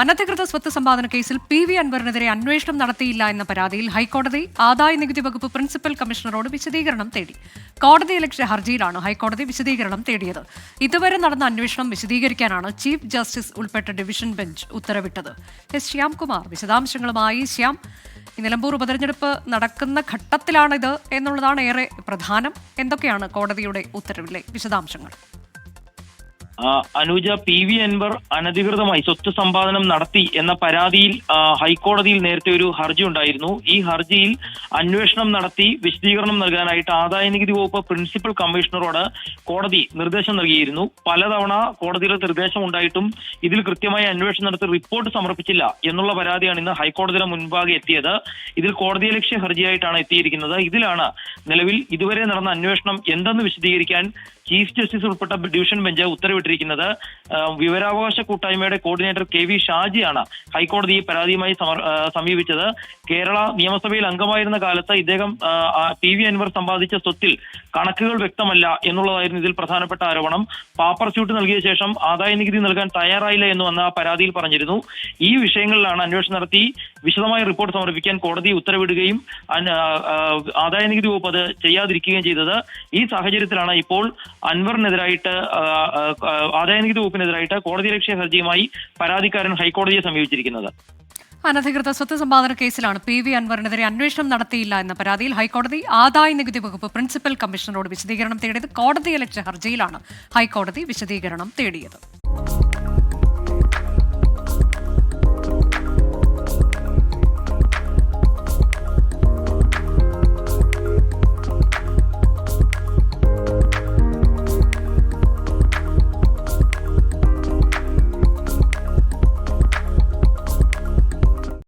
അനധികൃത സ്വത്ത് സമ്പാദന കേസിൽ പി.വി. അൻവറിനെതിരെ അന്വേഷണം നടത്തിയില്ല എന്ന പരാതിയിൽ ഹൈക്കോടതി ആദായനികുതി വകുപ്പ് പ്രിൻസിപ്പൽ കമ്മീഷണറോട് വിശദീകരണം തേടി. കോടതിയലക്ഷ്യ ഹർജിയിലാണ് ഹൈക്കോടതി വിശദീകരണം തേടിയത്. ഇതുവരെ നടന്ന അന്വേഷണം വിശദീകരിക്കാനാണ് ചീഫ് ജസ്റ്റിസ് ഉൾപ്പെട്ട ഡിവിഷൻ ബെഞ്ച് ഉത്തരവിട്ടത്. എസ് ശ്യാംകുമാർ വിശദാംശങ്ങളുമായി. ശ്യാം, നിലമ്പൂർ ഉപതെരഞ്ഞെടുപ്പ് നടക്കുന്ന ഘട്ടത്തിലാണിത് എന്നുള്ളതാണ് ഏറെ പ്രധാനം. എന്തൊക്കെയാണ് കോടതിയുടെ ഉത്തരവിലെ വിശദാംശങ്ങൾ? അനുജ, പി.വി. അൻവർ അനധികൃതമായി സ്വത്ത് സമ്പാദനം നടത്തി എന്ന പരാതിയിൽ ഹൈക്കോടതിയിൽ നേരത്തെ ഒരു ഹർജി ഉണ്ടായിരുന്നു. ഈ ഹർജിയിൽ അന്വേഷണം നടത്തി വിശദീകരണം നൽകാനായിട്ട് ആദായനികുതി വകുപ്പ് പ്രിൻസിപ്പൽ കമ്മീഷണറോട് കോടതി നിർദ്ദേശം നൽകിയിരുന്നു. പലതവണ കോടതിയുടെ നിർദ്ദേശം ഉണ്ടായിട്ടും ഇതിൽ കൃത്യമായി അന്വേഷണം നടത്തി റിപ്പോർട്ട് സമർപ്പിച്ചില്ല എന്നുള്ള പരാതിയാണ് ഇന്ന് ഹൈക്കോടതിയുടെ മുൻപാകെ എത്തിയത്. ഇതിൽ കോടതിയലക്ഷ്യ ഹർജിയായിട്ടാണ് എത്തിയിരിക്കുന്നത്. ഇതിലാണ് നിലവിൽ ഇതുവരെ നടന്ന അന്വേഷണം എന്തെന്ന് വിശദീകരിക്കാൻ ചീഫ് ജസ്റ്റിസ് ഉൾപ്പെട്ട ഡിവിഷൻ ബെഞ്ച് ഉത്തരവിട്ടിരിക്കുന്നത്. വിവരാവകാശ കൂട്ടായ്മയുടെ കോർഡിനേറ്റർ കെ.വി. ഷാജിയാണ് ഹൈക്കോടതി പരാതിയുമായി സമീപിച്ചത്. കേരള നിയമസഭയിൽ അംഗമായിരുന്ന കാലത്ത് ഇദ്ദേഹം പി.വി. അൻവർ സമ്പാദിച്ച സ്വത്തിൽ കണക്കുകൾ വ്യക്തമല്ല എന്നുള്ളതായിരുന്നു ഇതിൽ പ്രധാനപ്പെട്ട ആരോപണം. പാപ്പർ സ്യൂട്ട് നൽകിയ ശേഷം ആദായനികുതി നൽകാൻ തയ്യാറായില്ല എന്ന് വന്ന ആ പരാതിയിൽ പറഞ്ഞിരുന്നു. ഈ വിഷയങ്ങളിലാണ് അന്വേഷണം നടത്തി വിശദമായ റിപ്പോർട്ട് സമർപ്പിക്കാൻ കോടതി ഉത്തരവിടുകയും ആദായനികുതി വകുപ്പ് അത് ചെയ്യാതിരിക്കുകയും ചെയ്തത്. ഈ സാഹചര്യത്തിലാണ് ഇപ്പോൾ അൻവറിനെതിരായിട്ട് ആദായനികുതി വകുപ്പിനെതിരായിട്ട് കോടതിയലക്ഷ്യ ഹർജിയുമായി പരാതിക്കാരൻ ഹൈക്കോടതിയെ സമീപിച്ചിരിക്കുന്നത്. അനധികൃത സ്വത്ത് സമ്പാദന കേസിലാണ് പി.വി. അൻവറിനെതിരെ അന്വേഷണം നടത്തിയില്ല എന്ന പരാതിയിൽ ഹൈക്കോടതി ആദായനികുതി വകുപ്പ് പ്രിൻസിപ്പൽ കമ്മീഷണറോട് വിശദീകരണം തേടിയത്. കോടതിയലക്ഷ്യ ഹർജിയിലാണ് ഹൈക്കോടതി വിശദീകരണം തേടിയത്.